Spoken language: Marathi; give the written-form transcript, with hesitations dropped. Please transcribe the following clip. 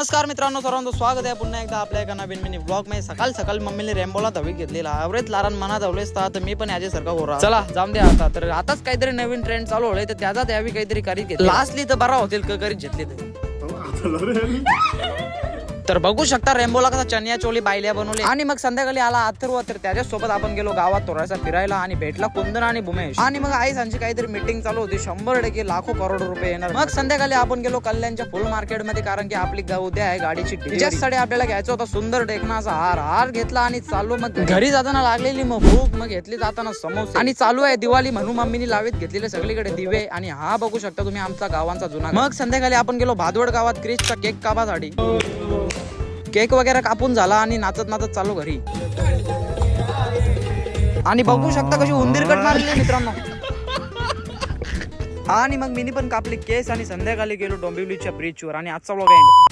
नमस्कार मित्रांनो, सर्वांचं स्वागत आहे पुन्हा एकदा आपल्या एका नवीन मिनी ब्लॉग मध्ये। सकाळी मम्मीने रेम्बोला धवी घेतलेला आवरेत लारान मना धवलेस तर मी पण याच्यासारखा हो रहा। चला जाम दे आता तर आताच काहीतरी नवीन ट्रेंड चालू होईल तर त्याचा त्यावी काहीतरी करीत घेतली लास्टली तर बरा होतील करीत घेतली तर बघू शकता रेम्बोला कसा चनिया चोली बायल्या बनवली। आणि मग संध्याकाळी आला अथर्व तर त्याच्यासोबत आपण गेलो गावात थोडासा फिरायला आणि भेटला कुंदन आणि भूमेश। आणि मग आई सांची काहीतरी मीटिंग चालू होती, 100% लाखो करोड रुपये येणार। मग संध्याकाळी आपण गेलो कल्याणच्या फुल मार्केट मध्ये, कारण की आपली उद्या आहे गाडीची त्याच्यासाठी आपल्याला घ्यायचा होता सुंदर टेकनाचा हार घेतला आणि चालू मग घरी जाताना लागलेली मग भूक, मग घेतली जाताना समोसे आणि चालू आहे दिवाळी म्हणून मम्मीने लावीत घेतलेले सगळीकडे दिवे। आणि हा बघू शकता तुम्ही आमचा गावांचा जुना। मग संध्याकाळी आपण गेलो भादवड गावात क्रिसचा केक कापासाठी। केक वगैरे कापून झाला आणि नाचत नाचत चालू घरी। आणि बघू शकता कशी उंदीर कट मारली मित्रांनो। आणि मग मिनी पण कापली केस आणि संध्याकाळी गेलो डोंबिवलीच्या ब्रिजवर आणि आजचा व्लॉग एंड।